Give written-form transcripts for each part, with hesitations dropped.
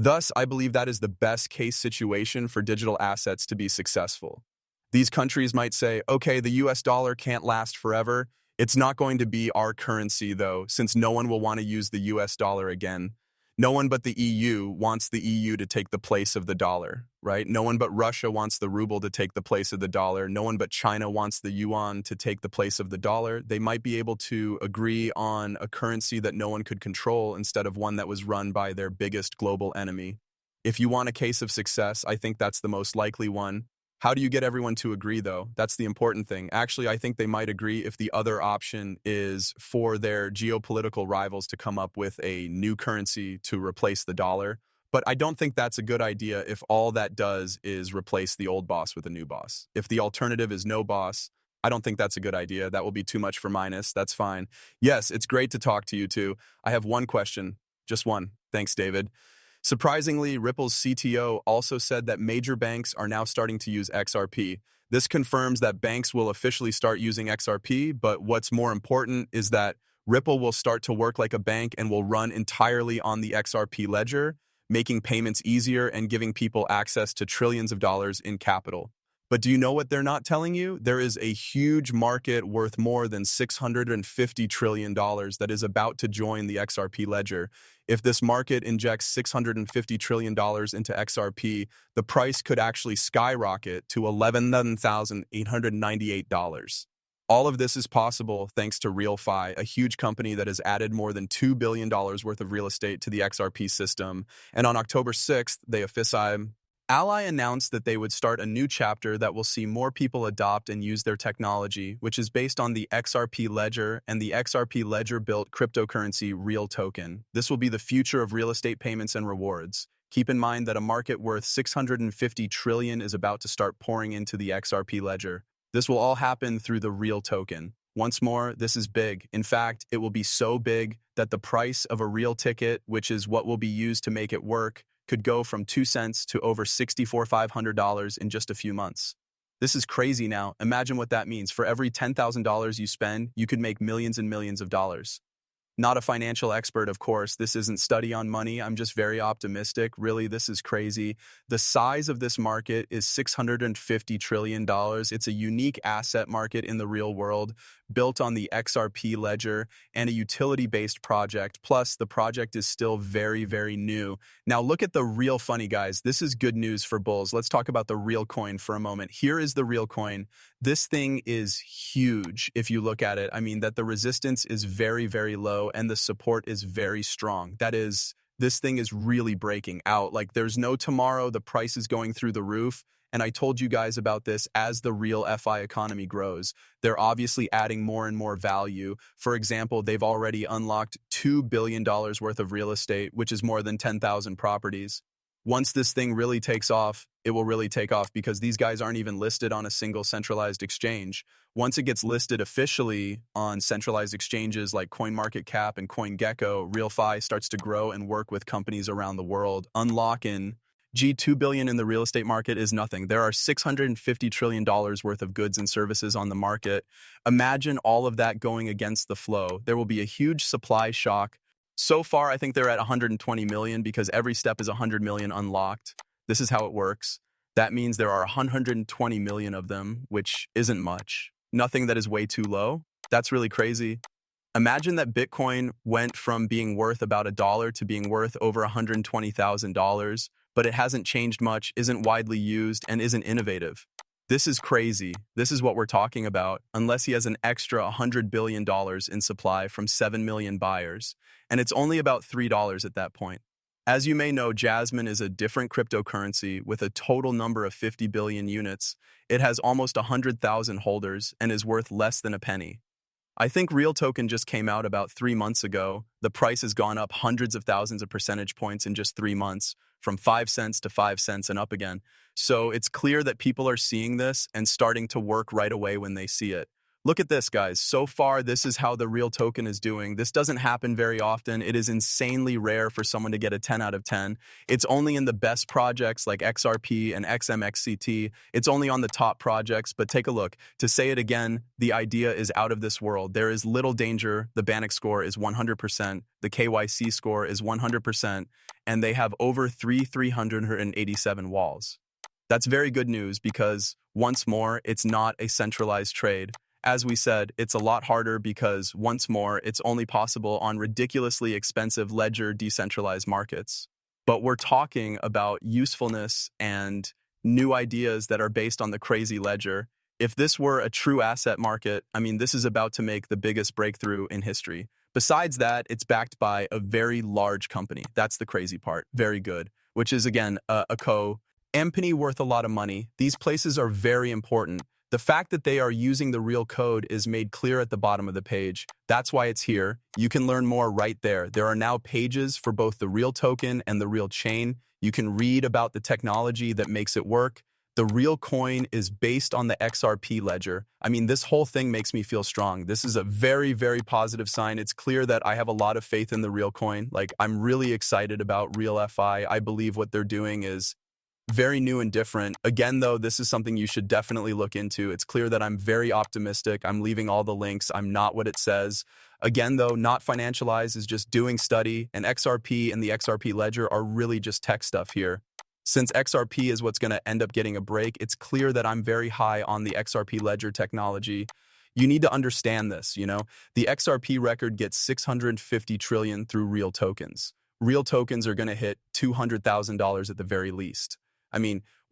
Thus, I believe that is the best case situation for digital assets to be successful. These countries might say, okay, the US dollar can't last forever. It's not going to be our currency, though, since no one will want to use the US dollar again. No one but the EU wants the EU to take the place of the dollar, right? No one but Russia wants the ruble to take the place of the dollar. No one but China wants the yuan to take the place of the dollar. They might be able to agree on a currency that no one could control instead of one that was run by their biggest global enemy. If you want a case of success, I think that's the most likely one. How do you get everyone to agree, though? That's the important thing. Actually, I think they might agree if the other option is for their geopolitical rivals to come up with a new currency to replace the dollar. But I don't think that's a good idea if all that does is replace the old boss with a new boss. If the alternative is no boss, I don't think that's a good idea. That will be too much for minus. That's fine. Yes, it's great to talk to you two. I have one question. Just one. Thanks, David. Surprisingly, Ripple's CTO also said that major banks are now starting to use XRP. This confirms that banks will officially start using XRP, but what's more important is that Ripple will start to work like a bank and will run entirely on the XRP ledger, making payments easier and giving people access to trillions of dollars in capital. But do you know what they're not telling you? There is a huge market worth more than $650 trillion that is about to join the XRP ledger. If this market injects $650 trillion into XRP, the price could actually skyrocket to $11,898. All of this is possible thanks to RealFi, a huge company that has added more than $2 billion worth of real estate to the XRP system. And on October 6th, they officially Ally announced that they would start a new chapter that will see more people adopt and use their technology, which is based on the XRP ledger and the XRP ledger-built cryptocurrency Real Token. This will be the future of real estate payments and rewards. Keep in mind that a market worth $650 trillion is about to start pouring into the XRP ledger. This will all happen through the Real Token. Once more, this is big. In fact, it will be so big that the price of a real ticket, which is what will be used to make it work, could go from 2 cents to over $6,500 in just a few months. This is crazy now. Imagine what that means. For every $10,000 you spend, you could make millions and millions of dollars. Not a financial expert, of course. This isn't study on money. I'm just very optimistic. Really, this is crazy. The size of this market is $650 trillion. It's a unique asset market in the real world, built on the XRP ledger and a utility-based project. Plus, the project is still very, very new. Now, look at the real funny, guys. This is good news for bulls. Let's talk about the real coin for a moment. Here is the real coin. This thing is huge if you look at it. I mean, that the resistance is very, very low and the support is very strong. That is, this thing is really breaking out. Like, there's no tomorrow. The price is going through the roof. And I told you guys about this as the real FI economy grows. They're obviously adding more and more value. For example, they've already unlocked $2 billion worth of real estate, which is more than 10,000 properties. Once this thing really takes off, it will really take off because these guys aren't even listed on a single centralized exchange. Once it gets listed officially on centralized exchanges like CoinMarketCap and CoinGecko, RealFi starts to grow and work with companies around the world, unlocking $2 billion in the real estate market is nothing. There are $650 trillion worth of goods and services on the market. Imagine all of that going against the flow. There will be a huge supply shock. So far, I think they're at 120 million because every step is 100 million unlocked. This is how it works. That means there are 120 million of them, which isn't much. Nothing that is way too low. That's really crazy. Imagine that Bitcoin went from being worth about $1 to being worth over $120,000, but it hasn't changed much, isn't widely used, and isn't innovative. This is crazy. This is what we're talking about, unless he has an extra $100 billion in supply from 7 million buyers. And it's only about $3 at that point. As you may know, Jasmine is a different cryptocurrency with a total number of 50 billion units. It has almost 100,000 holders and is worth less than a penny. I think Real Token just came out about 3 months ago. The price has gone up hundreds of thousands of percentage points in just 3 months, from 5 cents to 5 cents and up again. So it's clear that people are seeing this and starting to work right away when they see it. Look at this, guys. So far, this is how the real token is doing. This doesn't happen very often. It is insanely rare for someone to get a 10 out of 10. It's only in the best projects like XRP and XMXCT. It's only on the top projects, but take a look. To say it again, the idea is out of this world. There is little danger. The Bannock score is 100%. The KYC score is 100%. And they have over 387 walls. That's very good news because, once more, it's not a centralized trade. As we said, it's a lot harder because, once more, it's only possible on ridiculously expensive ledger decentralized markets. But we're talking about usefulness and new ideas that are based on the crazy ledger. If this were a true asset market, this is about to make the biggest breakthrough in history. Besides that, it's backed by a very large company. That's the crazy part. Very good. Which is, again, a company worth a lot of money. These places are very important. The fact that they are using the real code is made clear at the bottom of the page. That's why it's here. You can learn more right there. There are now pages for both the real token and the real chain. You can read about the technology that makes it work. The real coin is based on the XRP ledger. This whole thing makes me feel strong. This is a very, very positive sign. It's clear that I have a lot of faith in the real coin. I'm really excited about real FI. I believe what they're doing is very new and different. Again, though, this is something you should definitely look into. It's clear that I'm very optimistic. I'm leaving all the links. I'm not what it says. Again, though, not financialized is just doing study, and XRP and the XRP ledger are really just tech stuff here. Since XRP is what's going to end up getting a break, it's clear that I'm very high on the XRP ledger technology. You need to understand this, The XRP record gets 650 trillion through real tokens. Real tokens are going to hit $200,000 at the very least.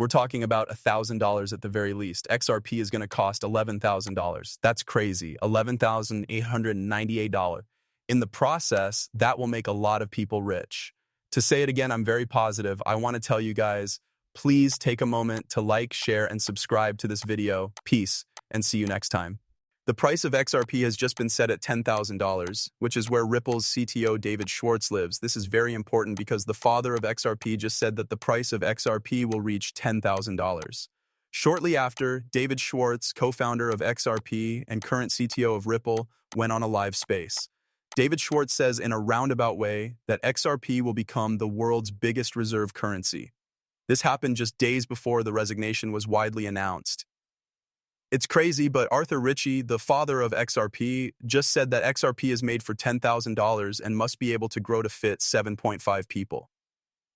We're talking about $1,000 at the very least. XRP is going to cost $11,000. That's crazy. $11,898. In the process, that will make a lot of people rich. To say it again, I'm very positive. I want to tell you guys, please take a moment to like, share, and subscribe to this video. Peace, and see you next time. The price of XRP has just been set at $10,000, which is where Ripple's CTO David Schwartz lives. This is very important because the father of XRP just said that the price of XRP will reach $10,000. Shortly after, David Schwartz, co-founder of XRP and current CTO of Ripple, went on a live space. David Schwartz says in a roundabout way that XRP will become the world's biggest reserve currency. This happened just days before the resignation was widely announced. It's crazy, but Arthur Ritchie, the father of XRP, just said that XRP is made for $10,000 and must be able to grow to fit 7.5 people.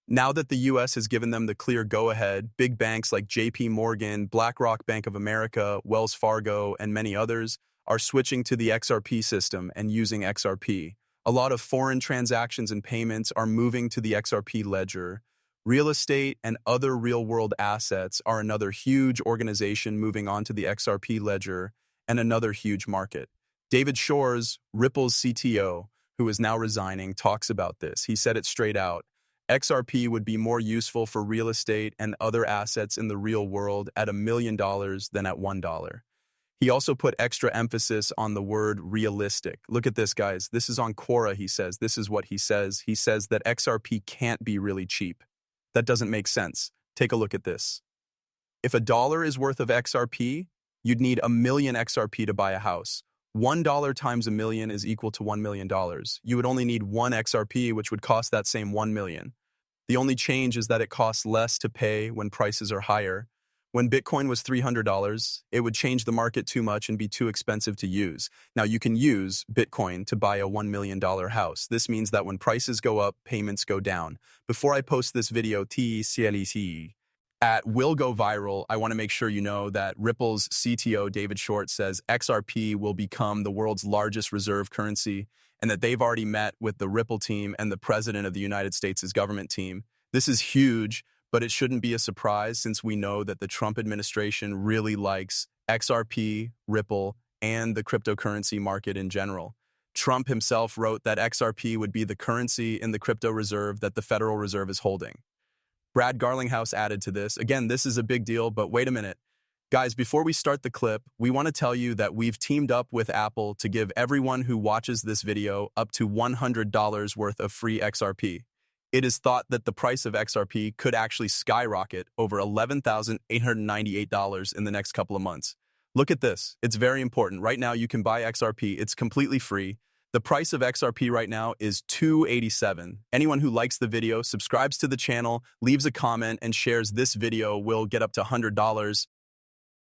Now that the US has given them the clear go-ahead, big banks like JP Morgan, BlackRock, Bank of America, Wells Fargo, and many others are switching to the XRP system and using XRP. A lot of foreign transactions and payments are moving to the XRP ledger. Real estate and other real-world assets are another huge organization moving on to the XRP ledger and another huge market. David Schwartz, Ripple's CTO, who is now resigning, talks about this. He said it straight out. XRP would be more useful for real estate and other assets in the real world at $1 million than at $1. He also put extra emphasis on the word realistic. Look at this, guys. This is on Quora, he says. This is what he says. He says that XRP can't be really cheap. That doesn't make sense. Take a look at this. If $1 is worth of XRP, you'd need 1 million XRP to buy a house. $1 times 1 million is equal to $1 million. You would only need 1 XRP, which would cost that same 1 million. The only change is that it costs less to pay when prices are higher. When Bitcoin was $300, it would change the market too much and be too expensive to use. Now, you can use Bitcoin to buy a $1 million house. This means that when prices go up, payments go down. Before I post this video, will go viral, I want to make sure you know that Ripple's CTO, David Schwartz, says XRP will become the world's largest reserve currency and that they've already met with the Ripple team and the president of the United States' government team. This is huge, but it shouldn't be a surprise since we know that the Trump administration really likes XRP, Ripple, and the cryptocurrency market in general. Trump himself wrote that XRP would be the currency in the crypto reserve that the Federal Reserve is holding. Brad Garlinghouse added to this. Again, this is a big deal, but wait a minute. Guys, before we start the clip, we want to tell you that we've teamed up with Apple to give everyone who watches this video up to $100 worth of free XRP. It is thought that the price of XRP could actually skyrocket over $11,898 in the next couple of months. Look at this. It's very important. Right now, you can buy XRP. It's completely free. The price of XRP right now is 287. Anyone who likes the video, subscribes to the channel, leaves a comment, and shares this video will get up to $100.